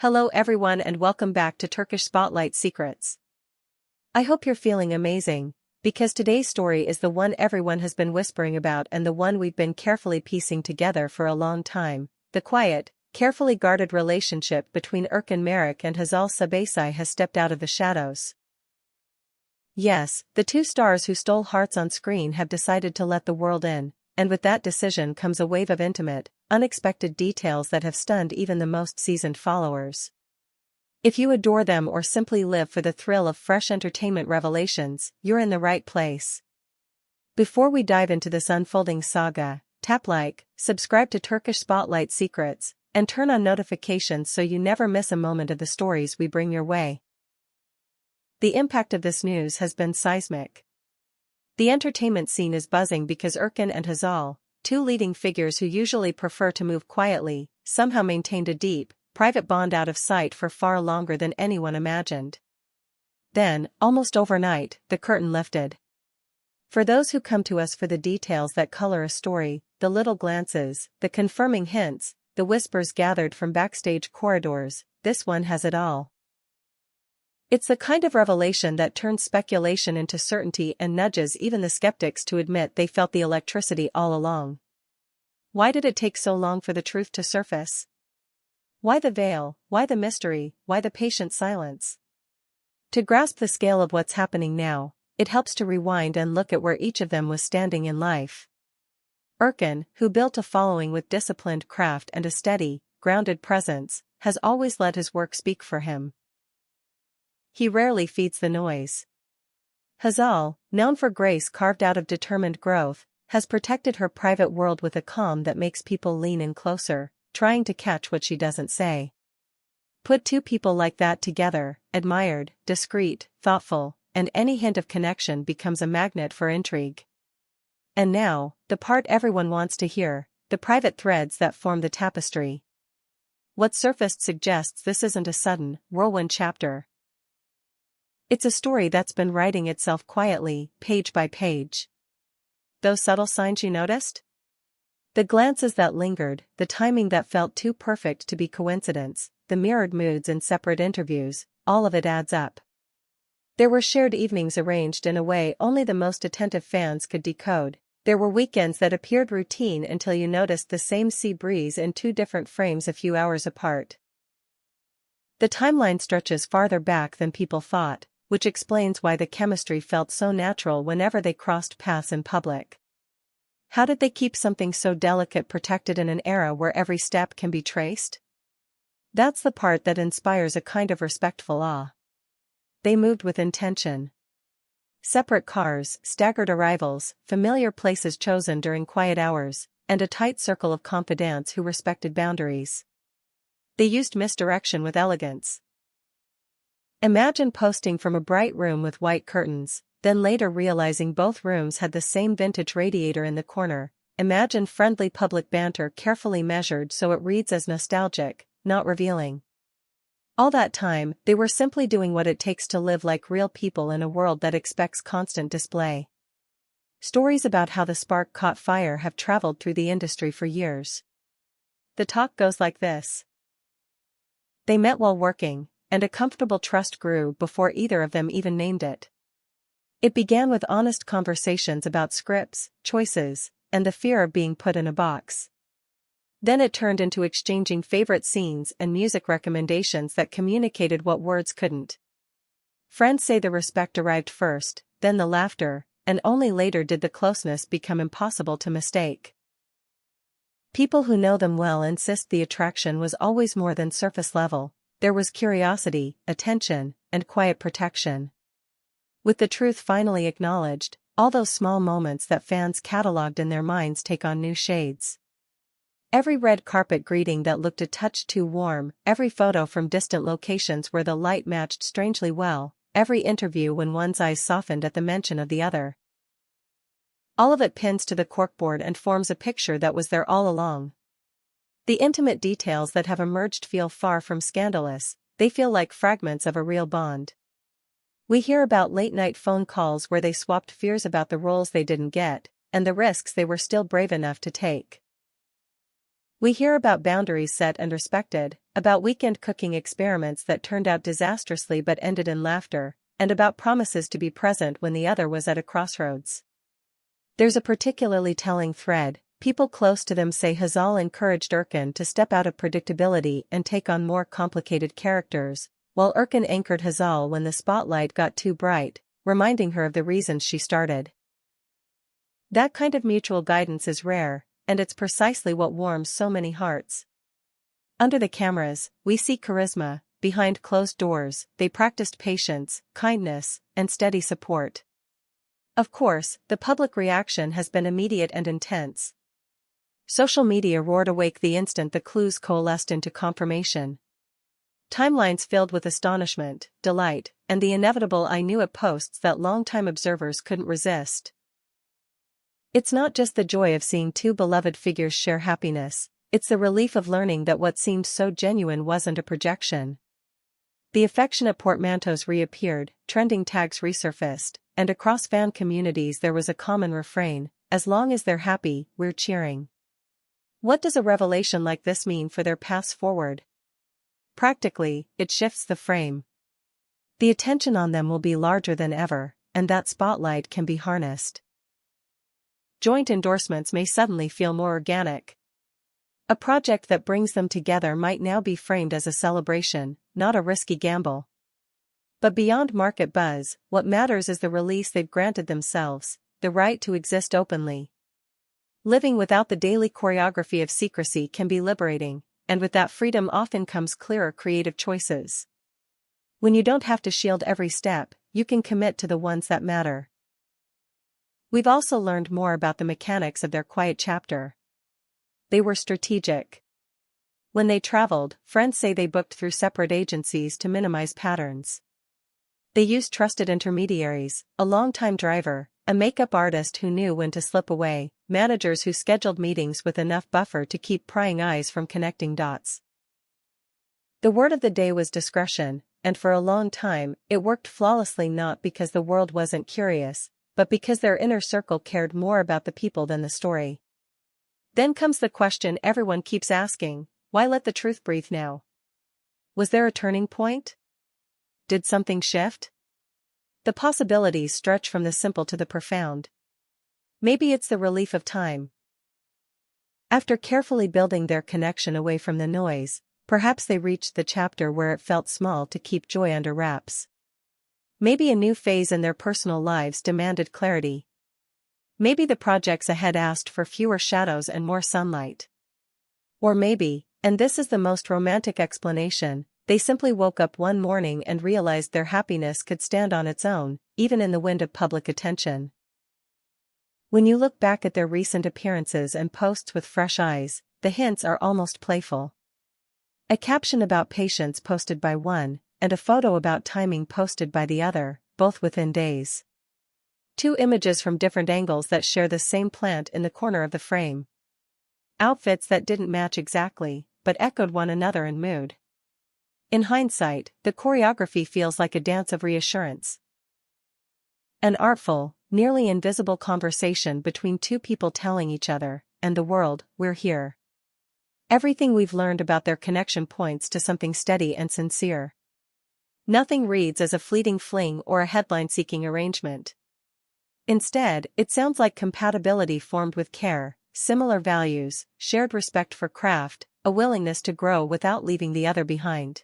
Hello everyone and welcome back to Turkish Spotlight Secrets. I hope you're feeling amazing, because today's story is the one everyone has been whispering about and the one we've been carefully piecing together for a long time. The quiet, carefully guarded relationship between Erkan Meriç and Hazal Subaşı has stepped out of the shadows. Yes, the two stars who stole hearts on screen have decided to let the world in, and with that decision comes a wave of intimate, unexpected details that have stunned even the most seasoned followers. If you adore them or simply live for the thrill of fresh entertainment revelations, you're in the right place. Before we dive into this unfolding saga, tap like, subscribe to Turkish Spotlight Secrets, and turn on notifications so you never miss a moment of the stories we bring your way. The impact of this news has been seismic. The entertainment scene is buzzing because Erkan and Hazal, two leading figures who usually prefer to move quietly, somehow maintained a deep, private bond out of sight for far longer than anyone imagined. Then, almost overnight, the curtain lifted. For those who come to us for the details that color a story, the little glances, the confirming hints, the whispers gathered from backstage corridors, this one has it all. It's the kind of revelation that turns speculation into certainty and nudges even the skeptics to admit they felt the electricity all along. Why did it take so long for the truth to surface? Why the veil, why the mystery, why the patient silence? To grasp the scale of what's happening now, it helps to rewind and look at where each of them was standing in life. Erkan, who built a following with disciplined craft and a steady, grounded presence, has always let his work speak for him. He rarely feeds the noise. Hazal, known for grace carved out of determined growth, has protected her private world with a calm that makes people lean in closer, trying to catch what she doesn't say. Put two people like that together, admired, discreet, thoughtful, and any hint of connection becomes a magnet for intrigue. And now, the part everyone wants to hear, the private threads that form the tapestry. What surfaced suggests this isn't a sudden, whirlwind chapter. It's a story that's been writing itself quietly, page by page. Those subtle signs you noticed? The glances that lingered, the timing that felt too perfect to be coincidence, the mirrored moods in separate interviews, all of it adds up. There were shared evenings arranged in a way only the most attentive fans could decode. There were weekends that appeared routine until you noticed the same sea breeze in two different frames a few hours apart. The timeline stretches farther back than people thought, which explains why the chemistry felt so natural whenever they crossed paths in public. How did they keep something so delicate protected in an era where every step can be traced? That's the part that inspires a kind of respectful awe. They moved with intention. Separate cars, staggered arrivals, familiar places chosen during quiet hours, and a tight circle of confidants who respected boundaries. They used misdirection with elegance. Imagine posting from a bright room with white curtains, then later realizing both rooms had the same vintage radiator in the corner. Imagine friendly public banter carefully measured so it reads as nostalgic, not revealing. All that time, they were simply doing what it takes to live like real people in a world that expects constant display. Stories about how the spark caught fire have traveled through the industry for years. The talk goes like this. They met while working, and a comfortable trust grew before either of them even named it. It began with honest conversations about scripts, choices, and the fear of being put in a box. Then it turned into exchanging favorite scenes and music recommendations that communicated what words couldn't. Friends say the respect arrived first, then the laughter, and only later did the closeness become impossible to mistake. People who know them well insist the attraction was always more than surface level. There was curiosity, attention, and quiet protection. With the truth finally acknowledged, all those small moments that fans cataloged in their minds take on new shades. Every red carpet greeting that looked a touch too warm, every photo from distant locations where the light matched strangely well, every interview when one's eyes softened at the mention of the other. All of it pins to the corkboard and forms a picture that was there all along. The intimate details that have emerged feel far from scandalous, they feel like fragments of a real bond. We hear about late-night phone calls where they swapped fears about the roles they didn't get, and the risks they were still brave enough to take. We hear about boundaries set and respected, about weekend cooking experiments that turned out disastrously but ended in laughter, and about promises to be present when the other was at a crossroads. There's a particularly telling thread. People close to them say Hazal encouraged Erkan to step out of predictability and take on more complicated characters, while Erkan anchored Hazal when the spotlight got too bright, reminding her of the reasons she started. That kind of mutual guidance is rare, and it's precisely what warms so many hearts. Under the cameras, we see charisma. Behind closed doors, they practiced patience, kindness, and steady support. Of course, the public reaction has been immediate and intense. Social media roared awake the instant the clues coalesced into confirmation. Timelines filled with astonishment, delight, and the inevitable "I knew it" posts that longtime observers couldn't resist. It's not just the joy of seeing two beloved figures share happiness, it's the relief of learning that what seemed so genuine wasn't a projection. The affectionate portmanteaus reappeared, trending tags resurfaced, and across fan communities there was a common refrain: as long as they're happy, we're cheering. What does a revelation like this mean for their paths forward? Practically, it shifts the frame. The attention on them will be larger than ever, and that spotlight can be harnessed. Joint endorsements may suddenly feel more organic. A project that brings them together might now be framed as a celebration, not a risky gamble. But beyond market buzz, what matters is the release they've granted themselves, the right to exist openly. Living without the daily choreography of secrecy can be liberating, and with that freedom often comes clearer creative choices. When you don't have to shield every step, you can commit to the ones that matter. We've also learned more about the mechanics of their quiet chapter. They were strategic. When they traveled, friends say they booked through separate agencies to minimize patterns. They used trusted intermediaries, a longtime driver, a makeup artist who knew when to slip away, managers who scheduled meetings with enough buffer to keep prying eyes from connecting dots. The word of the day was discretion, and for a long time, it worked flawlessly, not because the world wasn't curious, but because their inner circle cared more about the people than the story. Then comes the question everyone keeps asking: why let the truth breathe now? Was there a turning point? Did something shift? The possibilities stretch from the simple to the profound. Maybe it's the relief of time. After carefully building their connection away from the noise, perhaps they reached the chapter where it felt small to keep joy under wraps. Maybe a new phase in their personal lives demanded clarity. Maybe the projects ahead asked for fewer shadows and more sunlight. Or maybe, and this is the most romantic explanation, they simply woke up one morning and realized their happiness could stand on its own, even in the wind of public attention. When you look back at their recent appearances and posts with fresh eyes, the hints are almost playful. A caption about patience posted by one, and a photo about timing posted by the other, both within days. Two images from different angles that share the same plant in the corner of the frame. Outfits that didn't match exactly, but echoed one another in mood. In hindsight, the choreography feels like a dance of reassurance. An artful, nearly invisible conversation between two people telling each other, and the world, we're here. Everything we've learned about their connection points to something steady and sincere. Nothing reads as a fleeting fling or a headline-seeking arrangement. Instead, it sounds like compatibility formed with care, similar values, shared respect for craft, a willingness to grow without leaving the other behind.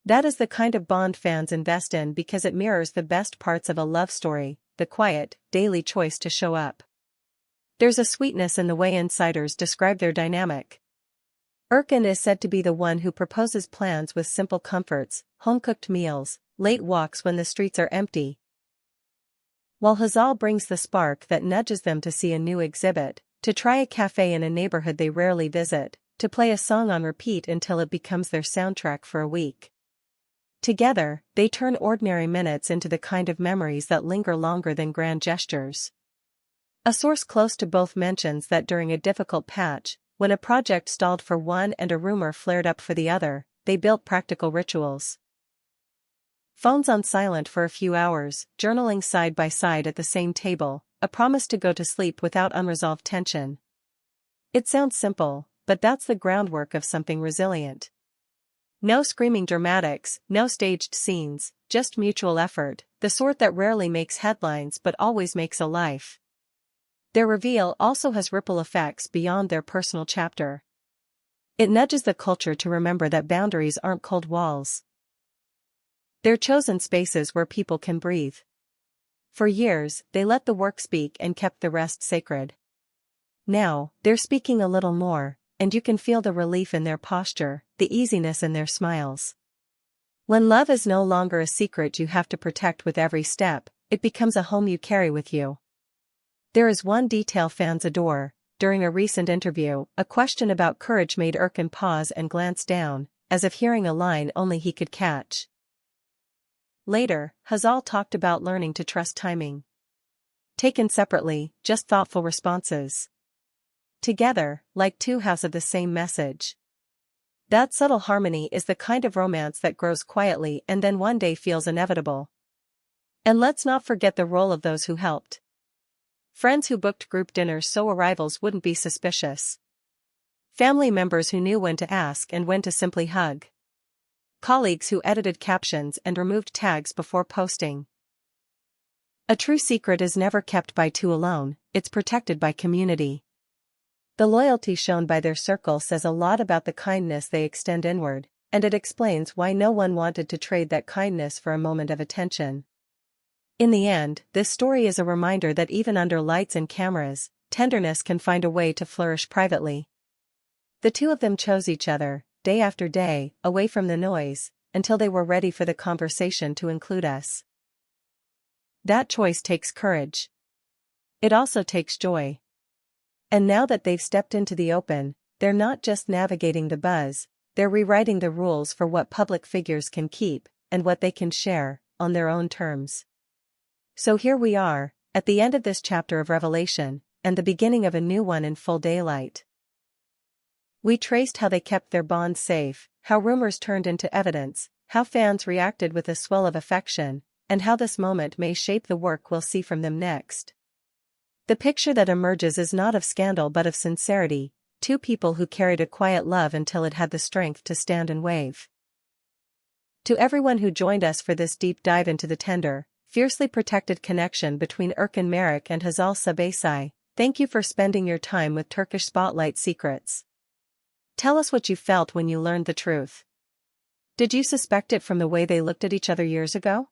That is the kind of bond fans invest in because it mirrors the best parts of a love story, the quiet, daily choice to show up. There's a sweetness in the way insiders describe their dynamic. Erkan is said to be the one who proposes plans with simple comforts, home-cooked meals, late walks when the streets are empty. While Hazal brings the spark that nudges them to see a new exhibit, to try a cafe in a neighborhood they rarely visit, to play a song on repeat until it becomes their soundtrack for a week. Together, they turn ordinary minutes into the kind of memories that linger longer than grand gestures. A source close to both mentions that during a difficult patch, when a project stalled for one and a rumor flared up for the other, they built practical rituals. Phones on silent for a few hours, journaling side by side at the same table, a promise to go to sleep without unresolved tension. It sounds simple, but that's the groundwork of something resilient. No screaming dramatics, no staged scenes, just mutual effort, the sort that rarely makes headlines but always makes a life. Their reveal also has ripple effects beyond their personal chapter. It nudges the culture to remember that boundaries aren't cold walls. They're chosen spaces where people can breathe. For years, they let the work speak and kept the rest sacred. Now, they're speaking a little more, and you can feel the relief in their posture, the easiness in their smiles. When love is no longer a secret you have to protect with every step, it becomes a home you carry with you. There is one detail fans adore. During a recent interview, a question about courage made Erkan pause and glance down, as if hearing a line only he could catch. Later, Hazal talked about learning to trust timing. Taken separately, just thoughtful responses. Together, like two halves of the same message. That subtle harmony is the kind of romance that grows quietly and then one day feels inevitable. And let's not forget the role of those who helped. Friends who booked group dinners so arrivals wouldn't be suspicious. Family members who knew when to ask and when to simply hug. Colleagues who edited captions and removed tags before posting. A true secret is never kept by two alone, it's protected by community. The loyalty shown by their circle says a lot about the kindness they extend inward, and it explains why no one wanted to trade that kindness for a moment of attention. In the end, this story is a reminder that even under lights and cameras, tenderness can find a way to flourish privately. The two of them chose each other, day after day, away from the noise, until they were ready for the conversation to include us. That choice takes courage. It also takes joy. And now that they've stepped into the open, they're not just navigating the buzz, they're rewriting the rules for what public figures can keep, and what they can share, on their own terms. So here we are, at the end of this chapter of revelation, and the beginning of a new one in full daylight. We traced how they kept their bond safe, how rumors turned into evidence, how fans reacted with a swell of affection, and how this moment may shape the work we'll see from them next. The picture that emerges is not of scandal but of sincerity, two people who carried a quiet love until it had the strength to stand and wave. To everyone who joined us for this deep dive into the tender, fiercely protected connection between Erkan Meriç and Hazal Subaşı, thank you for spending your time with Turkish Spotlight Secrets. Tell us what you felt when you learned the truth. Did you suspect it from the way they looked at each other years ago?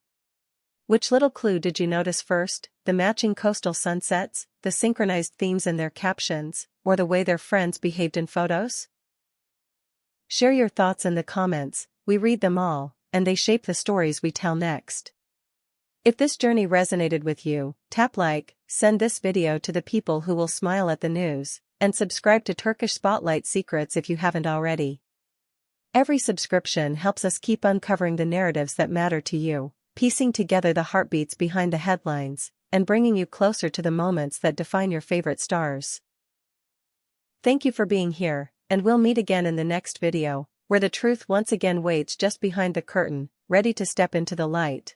Which little clue did you notice first, the matching coastal sunsets, the synchronized themes in their captions, or the way their friends behaved in photos? Share your thoughts in the comments, we read them all, and they shape the stories we tell next. If this journey resonated with you, tap like, send this video to the people who will smile at the news, and subscribe to Turkish Spotlight Secrets if you haven't already. Every subscription helps us keep uncovering the narratives that matter to you, piecing together the heartbeats behind the headlines, and bringing you closer to the moments that define your favorite stars. Thank you for being here, and we'll meet again in the next video, where the truth once again waits just behind the curtain, ready to step into the light.